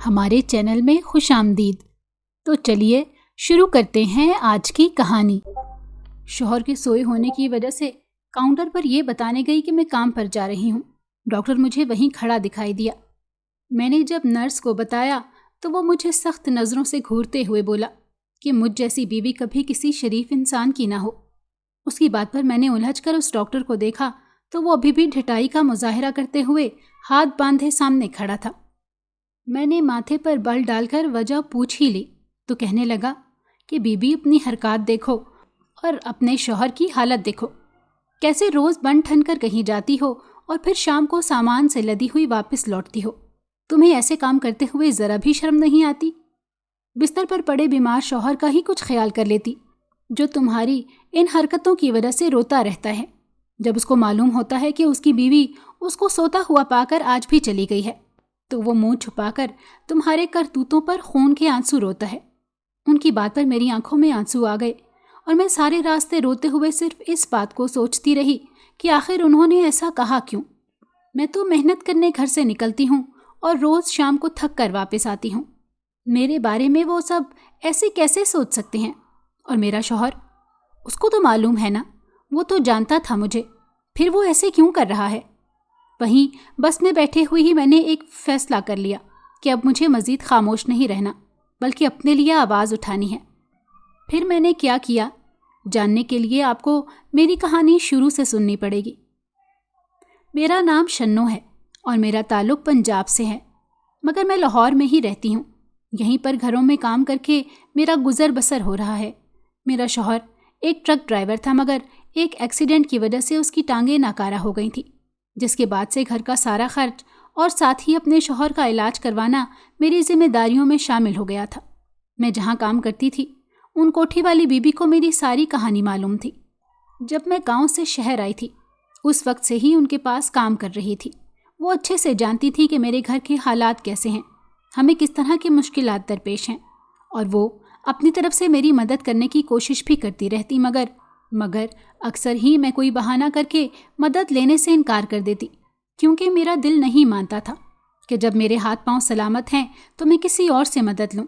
ہمارے چینل میں خوش آمدید۔ تو چلیے شروع کرتے ہیں آج کی کہانی۔ شوہر کے سوئے ہونے کی وجہ سے کاؤنٹر پر یہ بتانے گئی کہ میں کام پر جا رہی ہوں۔ ڈاکٹر مجھے وہیں کھڑا دکھائی دیا۔ میں نے جب نرس کو بتایا تو وہ مجھے سخت نظروں سے گھورتے ہوئے بولا کہ مجھ جیسی بیوی کبھی کسی شریف انسان کی نہ ہو۔ اس کی بات پر میں نے الجھ کر اس ڈاکٹر کو دیکھا تو وہ ابھی بھی ڈھٹائی کا مظاہرہ کرتے ہوئے ہاتھ باندھے سامنے کھڑا تھا۔ میں نے ماتھے پر بل ڈال کر وجہ پوچھ ہی لی تو کہنے لگا کہ بیوی اپنی حرکات دیکھو اور اپنے شوہر کی حالت دیکھو، کیسے روز بن ٹھن کر کہیں جاتی ہو اور پھر شام کو سامان سے لدی ہوئی واپس لوٹتی ہو۔ تمہیں ایسے کام کرتے ہوئے ذرا بھی شرم نہیں آتی؟ بستر پر پڑے بیمار شوہر کا ہی کچھ خیال کر لیتی جو تمہاری ان حرکتوں کی وجہ سے روتا رہتا ہے۔ جب اس کو معلوم ہوتا ہے کہ اس کی بیوی اس کو سوتا ہوا پا کر آج بھی چلی گئی ہے تو وہ منہ چھپا کر تمہارے کرتوتوں پر خون کے آنسو روتا ہے۔ ان کی بات پر میری آنکھوں میں آنسو آ گئے اور میں سارے راستے روتے ہوئے صرف اس بات کو سوچتی رہی کہ آخر انہوں نے ایسا کہا کیوں؟ میں تو محنت کرنے گھر سے نکلتی ہوں اور روز شام کو تھک کر واپس آتی ہوں۔ میرے بارے میں وہ سب ایسے کیسے سوچ سکتے ہیں؟ اور میرا شوہر، اس کو تو معلوم ہے نا، وہ تو جانتا تھا مجھے، پھر وہ ایسے کیوں کر رہا ہے؟ وہیں بس میں بیٹھے ہوئے ہی میں نے ایک فیصلہ کر لیا کہ اب مجھے مزید خاموش نہیں رہنا بلکہ اپنے لیے آواز اٹھانی ہے۔ پھر میں نے کیا کیا جاننے کے لیے آپ کو میری کہانی شروع سے سننی پڑے گی۔ میرا نام شنو ہے اور میرا تعلق پنجاب سے ہے، مگر میں لاہور میں ہی رہتی ہوں۔ یہیں پر گھروں میں کام کر کے میرا گزر بسر ہو رہا ہے۔ میرا شوہر ایک ٹرک ڈرائیور تھا، مگر ایک ایکسیڈنٹ کی وجہ سے اس کی ٹانگیں ناکارہ ہو گئی تھیں، جس کے بعد سے گھر کا سارا خرچ اور ساتھ ہی اپنے شوہر کا علاج کروانا میری ذمہ داریوں میں شامل ہو گیا تھا۔ میں جہاں کام کرتی تھی ان کوٹھی والی بی بی کو میری ساری کہانی معلوم تھی۔ جب میں گاؤں سے شہر آئی تھی اس وقت سے ہی ان کے پاس کام کر رہی تھی۔ وہ اچھے سے جانتی تھی کہ میرے گھر کے حالات کیسے ہیں، ہمیں کس طرح کی مشکلات درپیش ہیں، اور وہ اپنی طرف سے میری مدد کرنے کی کوشش بھی کرتی رہتی، مگر اکثر ہی میں کوئی بہانہ کر کے مدد لینے سے انکار کر دیتی، کیونکہ میرا دل نہیں مانتا تھا کہ جب میرے ہاتھ پاؤں سلامت ہیں تو میں کسی اور سے مدد لوں۔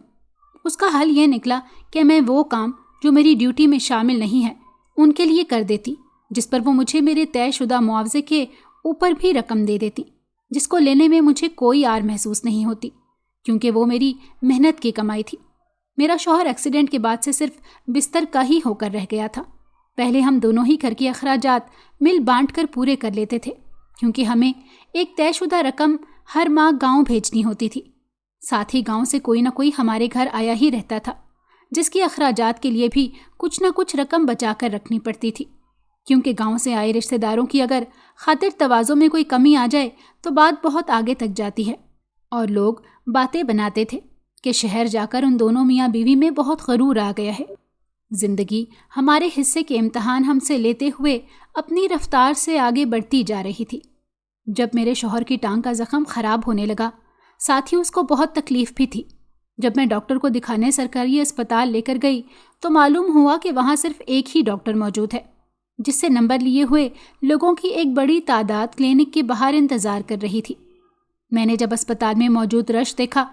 اس کا حل یہ نکلا کہ میں وہ کام جو میری ڈیوٹی میں شامل نہیں ہے ان کے لیے کر دیتی، جس پر وہ مجھے میرے طے شدہ معاوضے کے اوپر بھی رقم دے دیتی، جس کو لینے میں مجھے کوئی آر محسوس نہیں ہوتی، کیونکہ وہ میری محنت کی کمائی تھی۔ میرا شوہر ایکسیڈنٹ کے بعد سے صرف بستر کا ہی ہو کر رہ گیا تھا۔ پہلے ہم دونوں ہی گھر کے اخراجات مل بانٹ کر پورے کر لیتے تھے، کیونکہ ہمیں ایک طے شدہ رقم ہر ماہ گاؤں بھیجنی ہوتی تھی۔ ساتھ ہی گاؤں سے کوئی نہ کوئی ہمارے گھر آیا ہی رہتا تھا، جس کی اخراجات کے لیے بھی کچھ نہ کچھ رقم بچا کر رکھنی پڑتی تھی، کیونکہ گاؤں سے آئے رشتہ داروں کی اگر خاطر تواضع میں کوئی کمی آ جائے تو بات بہت آگے تک جاتی ہے، اور لوگ باتیں بناتے تھے کہ شہر جا کر ان دونوں میاں بیوی میں بہت غرور آ گیا ہے۔ زندگی ہمارے حصے کے امتحان ہم سے لیتے ہوئے اپنی رفتار سے آگے بڑھتی جا رہی تھی۔ جب میرے شوہر کی ٹانگ کا زخم خراب ہونے لگا، ساتھ ہی اس کو بہت تکلیف بھی تھی۔ جب میں ڈاکٹر کو دکھانے سرکاری اسپتال لے کر گئی تو معلوم ہوا کہ وہاں صرف ایک ہی ڈاکٹر موجود ہے، جس سے نمبر لیے ہوئے لوگوں کی ایک بڑی تعداد کلینک کے باہر انتظار کر رہی تھی۔ میں نے جب اسپتال میں موجود رش دیکھا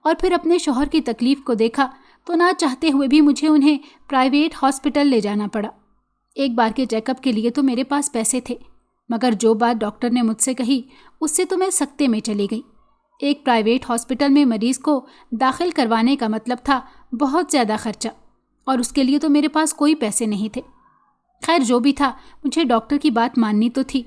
اور پھر اپنے شوہر کی تکلیف کو دیکھا تو نہ چاہتے ہوئے بھی مجھے انہیں پرائیویٹ ہاسپٹل لے جانا پڑا۔ ایک بار کے چیک اپ کے لیے تو میرے پاس پیسے تھے، مگر جو بات ڈاکٹر نے مجھ سے کہی اس سے تو میں سکتے میں چلی گئی۔ ایک پرائیویٹ ہاسپٹل میں مریض کو داخل کروانے کا مطلب تھا بہت زیادہ خرچہ، اور اس کے لیے تو میرے پاس کوئی پیسے نہیں تھے۔ خیر جو بھی تھا، مجھے ڈاکٹر کی بات ماننی تو تھی۔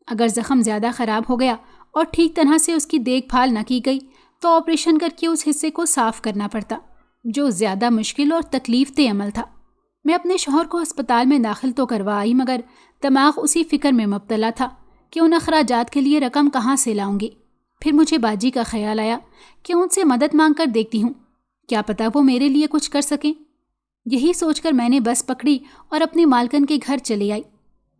اگر زخم زیادہ خراب ہو گیا اور ٹھیک طرح سے اس کی دیکھ بھال نہ کی گئی تو آپریشن کر کے اس حصے کو صاف کرنا پڑتا، جو زیادہ مشکل اور تکلیف دہ عمل تھا۔ میں اپنے شوہر کو اسپتال میں داخل تو کروائی، مگر دماغ اسی فکر میں مبتلا تھا کہ ان اخراجات کے لیے رقم کہاں سے لاؤں گی۔ پھر مجھے باجی کا خیال آیا کہ ان سے مدد مانگ کر دیکھتی ہوں، کیا پتہ وہ میرے لیے کچھ کر سکیں۔ یہی سوچ کر میں نے بس پکڑی اور اپنی مالکن کے گھر چلی آئی۔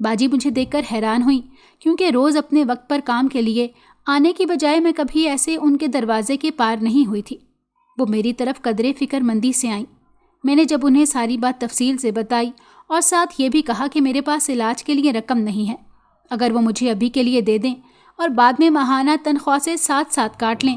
باجی مجھے دیکھ کر حیران ہوئی، کیونکہ روز اپنے وقت پر کام کے لیے آنے کی بجائے میں کبھی ایسے ان کے دروازے کے پار نہیں ہوئی تھی۔ وہ میری طرف قدرے فکر مندی سے آئیں۔ میں نے جب انہیں ساری بات تفصیل سے بتائی اور ساتھ یہ بھی کہا کہ میرے پاس علاج کے لیے رقم نہیں ہے، اگر وہ مجھے ابھی کے لیے دے دیں اور بعد میں ماہانہ تنخواہ سے ساتھ ساتھ کاٹ لیں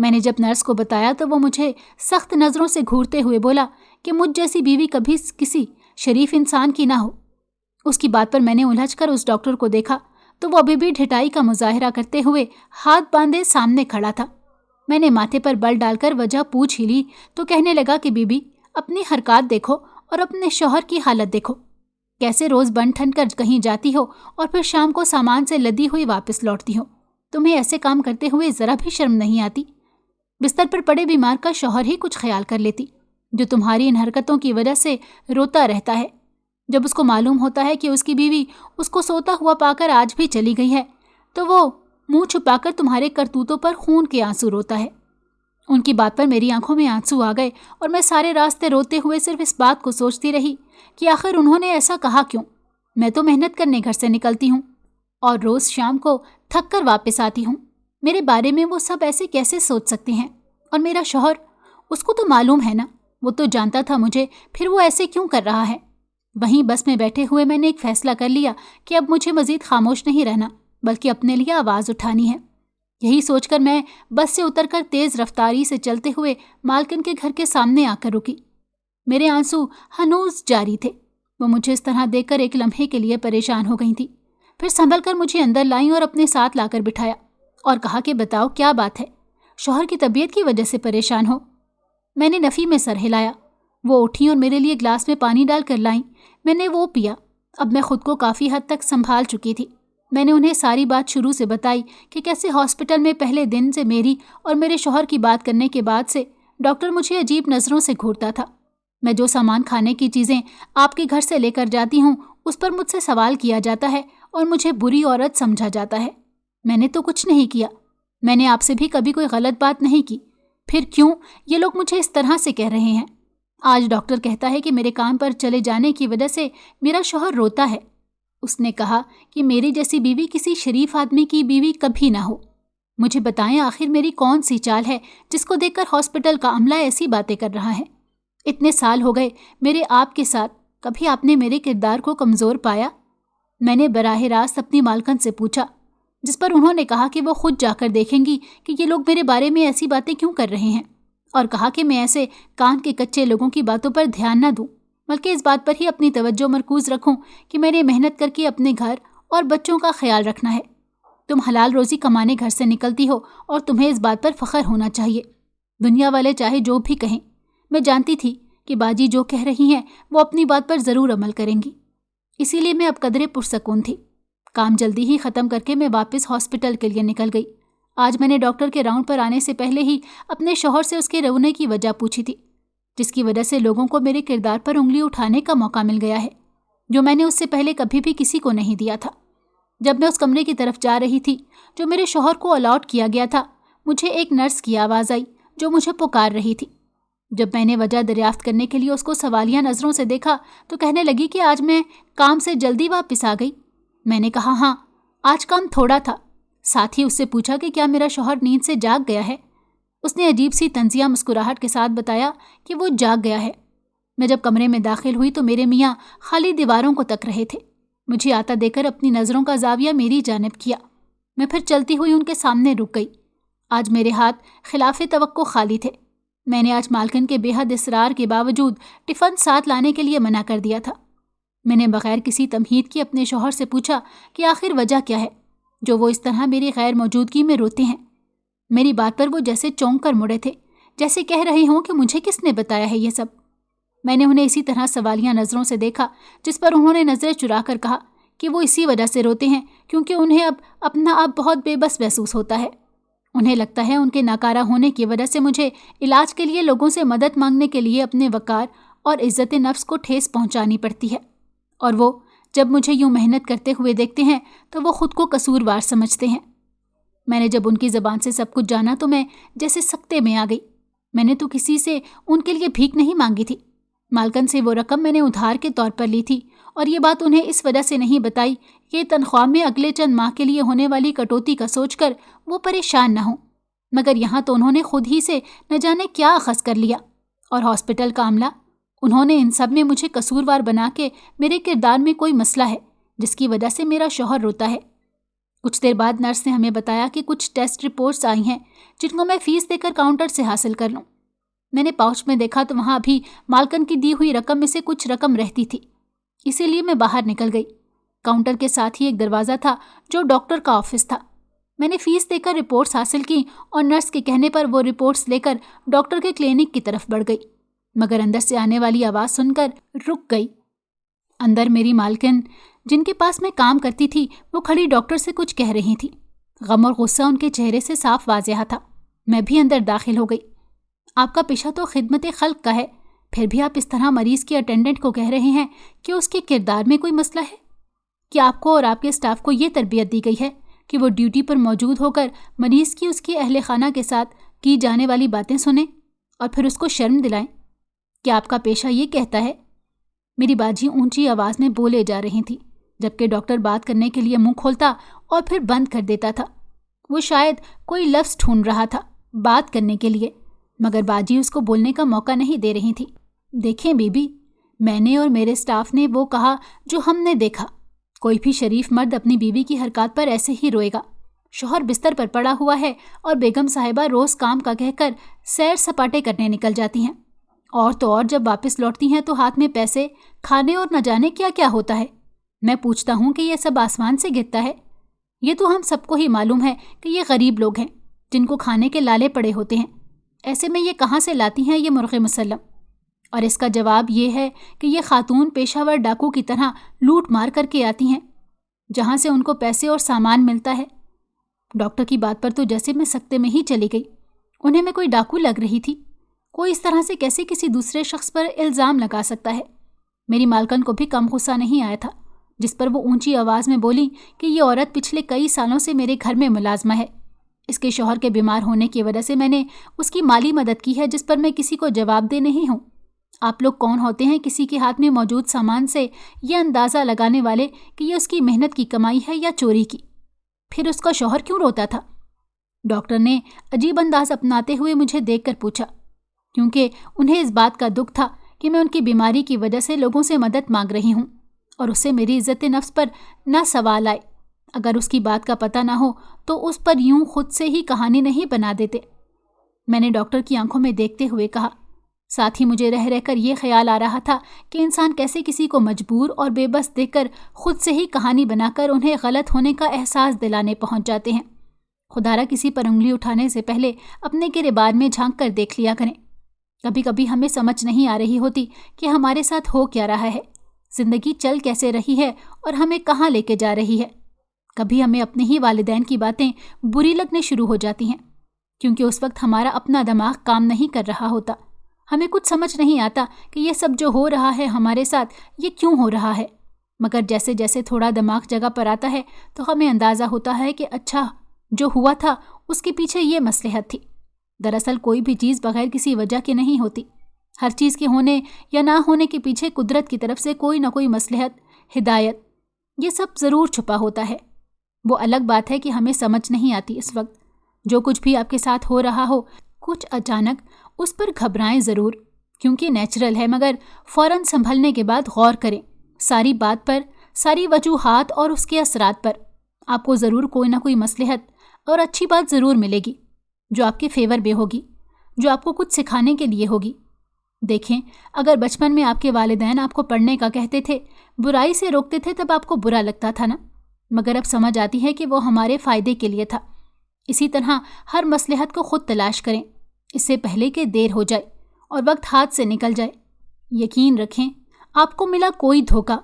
میں نے جب نرس کو بتایا تو وہ مجھے سخت نظروں سے گھورتے ہوئے بولا کہ مجھ جیسی بیوی کبھی کسی شریف انسان کی نہ ہو۔ اس کی بات پر میں نے الجھ کر اس ڈاکٹر کو دیکھا تو وہ ابھی بھی ڈھٹائی کا مظاہرہ کرتے ہوئے ہاتھ باندھے سامنے کھڑا تھا۔ میں نے ماتھے پر بل ڈال کر وجہ پوچھ ہی لی تو کہنے لگا کہ بی بی اپنی حرکات دیکھو اور اپنے شوہر کی حالت دیکھو، کیسے روز بن ٹھن کر کہیں جاتی ہو اور پھر شام کو سامان سے لدی ہوئی واپس لوٹتی ہو۔ تمہیں ایسے کام کرتے ہوئے ذرا بھی شرم نہیں آتی؟ بستر پر پڑے بیمار کا شوہر ہی کچھ خیال کر لیتی، جو تمہاری ان حرکتوں کی وجہ سے روتا رہتا ہے۔ جب اس کو معلوم ہوتا ہے کہ اس کی بیوی اس کو سوتا ہوا پا کر آج بھی چلی گئی ہے تو وہ منہ چھپا کر تمہارے کرتوتوں پر خون کے آنسو روتا ہے۔ ان کی بات پر میری آنکھوں میں آنسو آ گئے اور میں سارے راستے روتے ہوئے صرف اس بات کو سوچتی رہی کہ آخر انہوں نے ایسا کہا کیوں؟ میں تو محنت کرنے گھر سے نکلتی ہوں اور روز شام کو تھک کر واپس آتی ہوں، میرے بارے میں وہ سب ایسے کیسے سوچ سکتے ہیں؟ اور میرا شوہر، اس کو تو معلوم ہے نا، وہ تو جانتا تھا مجھے، پھر وہ ایسے کیوں کر رہا ہے؟ وہیں بس میں بیٹھے ہوئے میں نے ایک فیصلہ کر لیا کہ اب مجھے مزید خاموش نہیں رہنا بلکہ اپنے لیے آواز اٹھانی ہے۔ یہی سوچ کر میں بس سے اتر کر تیز رفتاری سے چلتے ہوئے مالکن کے گھر کے سامنے آ کر رکی۔ میرے آنسو ہنوز جاری تھے۔ وہ مجھے اس طرح دیکھ کر ایک لمحے کے لیے پریشان ہو گئی تھی، پھر سنبھل کر مجھے اندر لائیں اور اپنے ساتھ لا کر بٹھایا اور کہا کہ بتاؤ کیا بات ہے؟ شوہر کی طبیعت کی وجہ سے پریشان ہو؟ میں نے نفی میں سر ہلایا۔ وہ اٹھیں اور میرے لیے گلاس میں پانی ڈال کر لائیں۔ میں نے وہ پیا۔ اب میں خود کو کافی حد تک سنبھال چکی تھی۔ میں نے انہیں ساری بات شروع سے بتائی کہ کیسے ہاسپٹل میں پہلے دن سے میری اور میرے شوہر کی بات کرنے کے بعد سے ڈاکٹر مجھے عجیب نظروں سے گھورتا تھا۔ میں جو سامان کھانے کی چیزیں آپ کے گھر سے لے کر جاتی ہوں اس پر مجھ سے سوال کیا جاتا ہے اور مجھے بری عورت سمجھا جاتا ہے۔ میں نے تو کچھ نہیں کیا، میں نے آپ سے بھی کبھی کوئی غلط بات نہیں کی، پھر کیوں یہ لوگ مجھے اس طرح سے کہہ رہے ہیں؟ آج ڈاکٹر کہتا ہے کہ میرے کام پر چلے جانے کی وجہ سے میرا شوہر روتا ہے۔ اس نے کہا کہ میری جیسی بیوی کسی شریف آدمی کی بیوی کبھی نہ ہو۔ مجھے بتائیں آخر میری کون سی چال ہے جس کو دیکھ کر ہاسپٹل کا عملہ ایسی باتیں کر رہا ہے؟ اتنے سال ہو گئے میرے آپ کے ساتھ، کبھی آپ نے میرے کردار کو کمزور پایا؟ میں نے براہ راست اپنی مالکن سے پوچھا، جس پر انہوں نے کہا کہ وہ خود جا کر دیکھیں گی کہ یہ لوگ میرے بارے میں ایسی باتیں کیوں کر رہے ہیں، اور کہا کہ میں ایسے کان کے کچے لوگوں کی باتوں پر دھیان نہ دوں بلکہ اس بات پر ہی اپنی توجہ مرکوز رکھوں کہ میں نے محنت کر کے اپنے گھر اور بچوں کا خیال رکھنا ہے۔ تم حلال روزی کمانے گھر سے نکلتی ہو اور تمہیں اس بات پر فخر ہونا چاہیے۔ دنیا والے چاہے جو بھی کہیں، میں جانتی تھی کہ باجی جو کہہ رہی ہیں وہ اپنی بات پر ضرور عمل کریں گی، اسی لیے میں اب قدرے پرسکون تھی۔ کام جلدی ہی ختم کر کے میں واپس ہاسپٹل کے لیے نکل گئی۔ آج میں نے ڈاکٹر کے راؤنڈ پر آنے سے پہلے ہی اپنے شوہر سے اس کے رونے کی وجہ پوچھی تھی، جس کی وجہ سے لوگوں کو میرے کردار پر انگلی اٹھانے کا موقع مل گیا ہے، جو میں نے اس سے پہلے کبھی بھی کسی کو نہیں دیا تھا۔ جب میں اس کمرے کی طرف جا رہی تھی جو میرے شوہر کو الاٹ کیا گیا تھا، مجھے ایک نرس کی آواز آئی جو مجھے پکار رہی تھی۔ جب میں نے وجہ دریافت کرنے کے لیے اس کو سوالیہ نظروں سے دیکھا تو کہنے لگی کہ آج میں کام سے جلدی واپس آ گئی۔ میں نے کہا ہاں، آج کام تھوڑا تھا۔ ساتھ ہی اس سے پوچھا کہ کیا میرا شوہر نیند سے جاگ گیا ہے؟ اس نے عجیب سی طنزیہ مسکراہٹ کے ساتھ بتایا کہ وہ جاگ گیا ہے۔ میں جب کمرے میں داخل ہوئی تو میرے میاں خالی دیواروں کو تک رہے تھے۔ مجھے آتا دیکھ کر اپنی نظروں کا زاویہ میری جانب کیا۔ میں پھر چلتی ہوئی ان کے سامنے رک گئی۔ آج میرے ہاتھ خلاف توقع خالی تھے۔ میں نے آج مالکن کے بے حد اصرار کے باوجود ٹفن ساتھ لانے کے لیے منع کر دیا تھا۔ میں نے بغیر کسی تمہید کے اپنے شوہر سے پوچھا کہ آخر وجہ کیا ہے جو وہ اس طرح میری غیر موجودگی میں روتے ہیں۔ میری بات پر وہ جیسے چونک کر مڑے تھے، جیسے کہہ رہے ہوں کہ مجھے کس نے بتایا ہے یہ سب۔ میں نے انہیں اسی طرح سوالیہ نظروں سے دیکھا، جس پر انہوں نے نظریں چرا کر کہا کہ وہ اسی وجہ سے روتے ہیں کیونکہ انہیں اب اپنا آپ بہت بے بس محسوس ہوتا ہے۔ انہیں لگتا ہے ان کے ناکارہ ہونے کی وجہ سے مجھے علاج کے لیے لوگوں سے مدد مانگنے کے لیے اپنے وقار اور عزت نفس کو ٹھیس پہنچانی پڑتی ہے، اور وہ جب مجھے یوں محنت کرتے ہوئے دیکھتے ہیں تو وہ خود کو قصوروار سمجھتے ہیں۔ میں نے جب ان کی زبان سے سب کچھ جانا تو میں جیسے سکتے میں آ گئی۔ میں نے تو کسی سے ان کے لیے بھیک نہیں مانگی تھی۔ مالکن سے وہ رقم میں نے ادھار کے طور پر لی تھی، اور یہ بات انہیں اس وجہ سے نہیں بتائی کہ تنخواہ میں اگلے چند ماہ کے لیے ہونے والی کٹوتی کا سوچ کر وہ پریشان نہ ہوں، مگر یہاں تو انہوں نے خود ہی سے نہ جانے کیا اخذ کر لیا، اور ہاسپٹل کا عملہ، انہوں نے ان سب میں مجھے قصوروار بنا کے میرے کردار میں کوئی مسئلہ ہے جس کی وجہ سے میرا شوہر روتا ہے۔ کچھ دیر بعد نرس نے ہمیں بتایا کہ کچھ ٹیسٹ رپورٹس آئی ہیں جن کو میں فیس دے کر کاؤنٹر سے حاصل کر لوں۔ میں نے پاؤچ میں دیکھا تو وہاں ابھی مالکن کی دی ہوئی رقم میں سے کچھ رقم رہتی تھی، اسی لیے میں باہر نکل گئی۔ کاؤنٹر کے ساتھ ہی ایک دروازہ تھا جو ڈاکٹر کا آفس تھا۔ میں نے فیس دے کر رپورٹس حاصل کی اور نرس کے کہنے پر وہ رپورٹس لے کر ڈاکٹر کے کلینک کی طرف بڑھ گئی، مگر اندر سے آنے والی آواز سن کر رک گئی۔ اندر میری مالکن جن کے پاس میں کام کرتی تھی وہ کھڑی ڈاکٹر سے کچھ کہہ رہی تھی۔ غم اور غصہ ان کے چہرے سے صاف واضح تھا۔ میں بھی اندر داخل ہو گئی۔ آپ کا پیشہ تو خدمت خلق کا ہے، پھر بھی آپ اس طرح مریض کی اٹینڈنٹ کو کہہ رہے ہیں کہ اس کے کردار میں کوئی مسئلہ ہے؟ کیا آپ کو اور آپ کے اسٹاف کو یہ تربیت دی گئی ہے کہ وہ ڈیوٹی پر موجود ہو کر مریض کی اس کے اہل خانہ کے ساتھ کی جانے والی باتیں سنیں اور پھر اس کو شرم دلائیں؟ کیا آپ کا پیشہ یہ کہتا ہے؟ میری باجی اونچی آواز میں بولے جا رہی تھی، جبکہ ڈاکٹر بات کرنے کے لیے منہ کھولتا اور پھر بند کر دیتا تھا۔ وہ شاید کوئی لفظ ڈھونڈ رہا تھا بات کرنے کے لیے، مگر باجی اس کو بولنے کا موقع نہیں دے رہی تھی۔ دیکھیں بی بی، میں نے اور میرے اسٹاف نے وہ کہا جو ہم نے دیکھا۔ کوئی بھی شریف مرد اپنی بیوی کی حرکات پر ایسے ہی روئے گا؟ شوہر بستر پر پڑا ہوا ہے اور بیگم صاحبہ روز کام کا کہہ کر سیر سپاٹے کرنے نکل جاتی ہیں، اور تو اور جب واپس لوٹتی ہیں تو ہاتھ میں پیسے، کھانے اور نہ جانے کیا کیا ہوتا ہے۔ میں پوچھتا ہوں کہ یہ سب آسمان سے گرتا ہے؟ یہ تو ہم سب کو ہی معلوم ہے کہ یہ غریب لوگ ہیں جن کو کھانے کے لالے پڑے ہوتے ہیں، ایسے میں یہ کہاں سے لاتی ہیں یہ مرغ مسلم؟ اور اس کا جواب یہ ہے کہ یہ خاتون پیشہ ور ڈاکو کی طرح لوٹ مار کر کے آتی ہیں جہاں سے ان کو پیسے اور سامان ملتا ہے۔ ڈاکٹر کی بات پر تو جیسے میں سکتے میں ہی چلی گئی۔ انہیں میں کوئی ڈاکو لگ رہی تھی؟ کوئی اس طرح سے کیسے کسی دوسرے شخص پر الزام لگا سکتا ہے؟ میری مالکن کو بھی کم غصہ نہیں آیا تھا، جس پر وہ اونچی آواز میں بولی کہ یہ عورت پچھلے کئی سالوں سے میرے گھر میں ملازمہ ہے۔ اس کے شوہر کے بیمار ہونے کی وجہ سے میں نے اس کی مالی مدد کی ہے، جس پر میں کسی کو جواب دہ نہیں ہوں۔ آپ لوگ کون ہوتے ہیں کسی کے ہاتھ میں موجود سامان سے یہ اندازہ لگانے والے کہ یہ اس کی محنت کی کمائی ہے یا چوری کی؟ پھر اس کا شوہر کیوں روتا تھا؟ ڈاکٹر نے عجیب انداز اپناتے ہوئے مجھے دیکھ کر پوچھا، کیونکہ انہیں اس بات کا دکھ تھا کہ میں ان کی بیماری کی وجہ سے لوگوں سے مدد مانگ رہی ہوں اور اس سے میری عزت نفس پر نہ سوال آئے۔ اگر اس کی بات کا پتہ نہ ہو تو اس پر یوں خود سے ہی کہانی نہیں بنا دیتے۔ میں نے ڈاکٹر کی آنکھوں میں دیکھتے ہوئے کہا، ساتھ ہی مجھے رہ رہ کر یہ خیال آ رہا تھا کہ انسان کیسے کسی کو مجبور اور بے بس دیکھ کر خود سے ہی کہانی بنا کر انہیں غلط ہونے کا احساس دلانے پہنچ جاتے ہیں۔ خدارا کسی پر انگلی اٹھانے سے پہلے اپنے گریبان میں جھانک کر دیکھ لیا کریں۔ کبھی کبھی ہمیں سمجھ نہیں آ رہی ہوتی کہ ہمارے ساتھ ہو کیا رہا ہے، زندگی چل کیسے رہی ہے اور ہمیں کہاں لے کے جا رہی ہے۔ کبھی ہمیں اپنے ہی والدین کی باتیں بری لگنے شروع ہو جاتی ہیں، کیونکہ اس وقت ہمارا اپنا دماغ کام نہیں کر رہا ہوتا۔ ہمیں کچھ سمجھ نہیں آتا کہ یہ سب جو ہو رہا ہے ہمارے ساتھ یہ کیوں ہو رہا ہے، مگر جیسے جیسے تھوڑا دماغ جگہ پر آتا ہے تو ہمیں اندازہ ہوتا ہے کہ اچھا جو ہوا تھا اس کے پیچھے یہ مصلحت تھی۔ دراصل کوئی بھی چیز بغیر کسی وجہ کے نہیں ہوتی۔ ہر چیز کے ہونے یا نہ ہونے کے پیچھے قدرت کی طرف سے کوئی نہ کوئی مصلحت، ہدایت، یہ سب ضرور چھپا ہوتا ہے۔ وہ الگ بات ہے کہ ہمیں سمجھ نہیں آتی اس وقت۔ جو کچھ بھی آپ کے ساتھ ہو رہا ہو، کچھ اچانک اس پر گھبرائیں ضرور، کیونکہ نیچرل ہے، مگر فوراً سنبھلنے کے بعد غور کریں ساری بات پر، ساری وجوہات اور اس کے اثرات پر۔ آپ کو ضرور کوئی نہ کوئی مصلحت اور اچھی بات ضرور ملے گی جو آپ کے فیور میں ہوگی، جو آپ کو کچھ سکھانے کے لیے ہوگی۔ دیکھیں، اگر بچپن میں آپ کے والدین آپ کو پڑھنے کا کہتے تھے، برائی سے روکتے تھے، تب آپ کو برا لگتا تھا نا، مگر اب سمجھ آتی ہے کہ وہ ہمارے فائدے کے لیے تھا۔ اسی طرح ہر مصلحت کو خود تلاش کریں، اس سے پہلے کہ دیر ہو جائے اور وقت ہاتھ سے نکل جائے۔ یقین رکھیں، آپ کو ملا کوئی دھوکہ،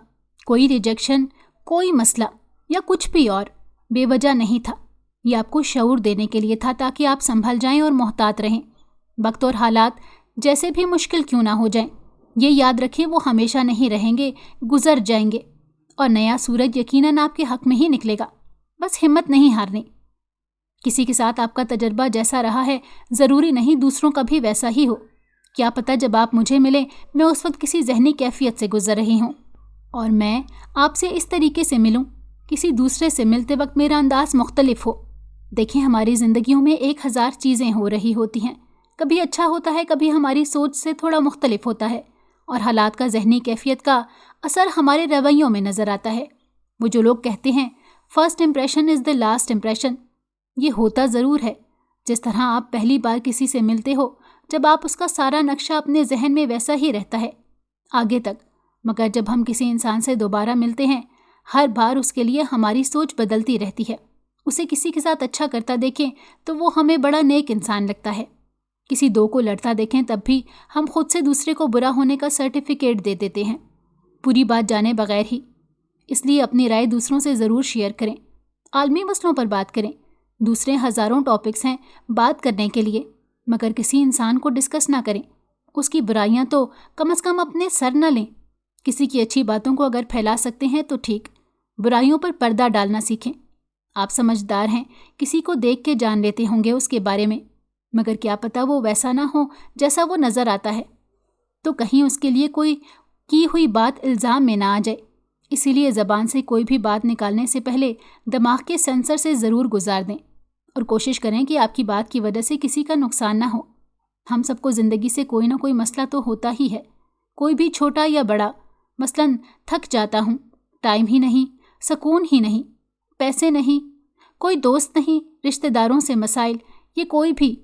کوئی ریجیکشن، کوئی مسئلہ یا کچھ بھی اور بے وجہ نہیں تھا۔ یہ آپ کو شعور دینے کے لیے تھا تاکہ آپ سنبھل جائیں اور محتاط رہیں۔ وقت اور حالات جیسے بھی مشکل کیوں نہ ہو جائیں، یہ یاد رکھیں وہ ہمیشہ نہیں رہیں گے، گزر جائیں گے، اور نیا سورج یقیناً آپ کے حق میں ہی نکلے گا۔ بس ہمت نہیں ہارنی۔ کسی کے ساتھ آپ کا تجربہ جیسا رہا ہے ضروری نہیں دوسروں کا بھی ویسا ہی ہو۔ کیا پتہ جب آپ مجھے ملیں میں اس وقت کسی ذہنی کیفیت سے گزر رہی ہوں اور میں آپ سے اس طریقے سے ملوں، کسی دوسرے سے ملتے وقت میرا انداز مختلف ہو۔ دیکھیں، ہماری زندگیوں میں 1000 چیزیں ہو رہی ہوتی ہیں، کبھی اچھا ہوتا ہے، کبھی ہماری سوچ سے تھوڑا مختلف ہوتا ہے، اور حالات کا ذہنی کیفیت کا اثر ہمارے رویوں میں نظر آتا ہے۔ وہ جو لوگ کہتے ہیں first impression is the last impression. یہ ہوتا ضرور ہے. جس طرح آپ پہلی بار کسی سے ملتے ہو، جب آپ اس کا سارا نقشہ اپنے ذہن میں ویسا ہی رہتا ہے آگے تک، مگر جب ہم کسی انسان سے دوبارہ ملتے ہیں، ہر بار اس کے لیے ہماری سوچ بدلتی رہتی ہے. اسے کسی کے ساتھ اچھا کرتا دیکھیں تو وہ ہمیں بڑا نیک انسان لگتا ہے. کسی دو کو لڑتا دیکھیں تب بھی ہم خود سے دوسرے کو برا ہونے کا سرٹیفکیٹ دے دیتے ہیں، پوری بات جانے بغیر ہی. اس لیے اپنی رائے دوسروں سے ضرور شیئر کریں. عالمی مسئلوں پر بات کریں. دوسرے ہزاروں ٹاپکس ہیں بات کرنے کے لیے، مگر کسی انسان کو ڈسکس نہ کریں. اس کی برائیاں تو کم از کم اپنے سر نہ لیں. کسی کی اچھی باتوں کو اگر پھیلا سکتے ہیں تو ٹھیک، برائیوں پر پردہ ڈالنا سیکھیں. آپ سمجھدار ہیں، کسی کو دیکھ کے جان لیتے ہوں گے اس کے بارے میں، مگر کیا پتہ وہ ویسا نہ ہو جیسا وہ نظر آتا ہے. تو کہیں اس کے لیے کوئی کی ہوئی بات الزام میں نہ آ جائے. اسی لیے زبان سے کوئی بھی بات نکالنے سے پہلے دماغ کے سینسر سے ضرور گزار دیں، اور کوشش کریں کہ آپ کی بات کی وجہ سے کسی کا نقصان نہ ہو. ہم سب کو زندگی سے کوئی نہ کوئی مسئلہ تو ہوتا ہی ہے، کوئی بھی چھوٹا یا بڑا. مثلاً تھک جاتا ہوں، ٹائم ہی نہیں، سکون ہی نہیں، پیسے نہیں، کوئی دوست نہیں، رشتہ داروں سے مسائل، یہ کوئی بھی.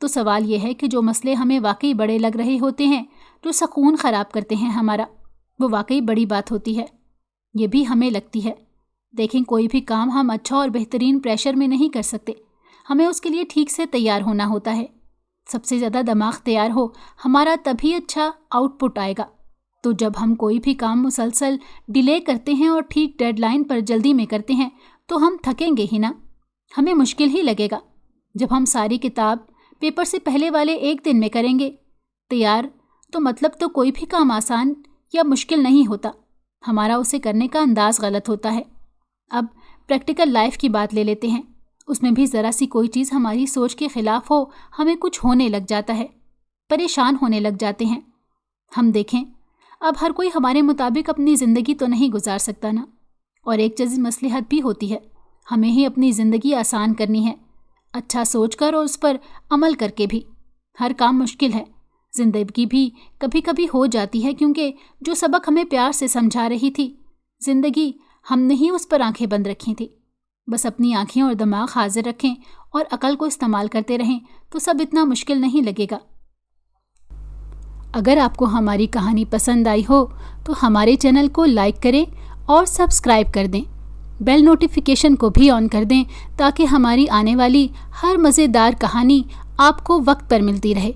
تو سوال یہ ہے کہ جو مسئلے ہمیں واقعی بڑے لگ رہے ہوتے ہیں، جو سکون خراب کرتے ہیں ہمارا، وہ واقعی بڑی بات ہوتی ہے. یہ بھی ہمیں لگتی ہے. دیکھیں، کوئی بھی کام ہم اچھا اور بہترین پریشر میں نہیں کر سکتے. ہمیں اس کے لیے ٹھیک سے تیار ہونا ہوتا ہے. سب سے زیادہ دماغ تیار ہو ہمارا تبھی اچھا آؤٹ پٹ آئے گا. تو جب ہم کوئی بھی کام مسلسل ڈیلے کرتے ہیں اور ٹھیک ڈیڈ لائن پر جلدی میں کرتے ہیں تو ہم تھکیں گے ہی نا، ہمیں مشکل ہی لگے گا. جب ہم ساری کتاب پیپر سے پہلے والے ایک دن میں کریں گے تیار، تو مطلب تو کوئی بھی کام آسان یا مشکل نہیں ہوتا، ہمارا اسے کرنے کا انداز غلط ہوتا ہے. اب پریکٹیکل لائف کی بات لے لیتے ہیں. اس میں بھی ذرا سی کوئی چیز ہماری سوچ کے خلاف ہو، ہمیں کچھ ہونے لگ جاتا ہے، پریشان ہونے لگ جاتے ہیں. ہم دیکھیں، اب ہر کوئی ہمارے مطابق اپنی زندگی تو نہیں گزار سکتا نا. اور ایک چیز مصلحت بھی ہوتی ہے، ہمیں ہی اپنی زندگی آسان کرنی ہے، اچھا سوچ کر اور اس پر عمل کر کے بھی. ہر کام مشکل ہے، زندگی بھی کبھی کبھی ہو جاتی ہے، کیونکہ جو سبق ہمیں پیار سے سمجھا رہی تھی زندگی، ہم نے ہی اس پر آنکھیں بند رکھی تھی. بس اپنی آنکھیں اور دماغ حاضر رکھیں اور عقل کو استعمال کرتے رہیں تو سب اتنا مشکل نہیں لگے گا. اگر آپ کو ہماری کہانی پسند آئی ہو تو ہمارے چینل کو لائک کریں اور سبسکرائب کر دیں. بیل نوٹیفیکیشن کو بھی آن کر دیں تاکہ ہماری آنے والی ہر مزیدار کہانی آپ کو وقت پر ملتی رہے.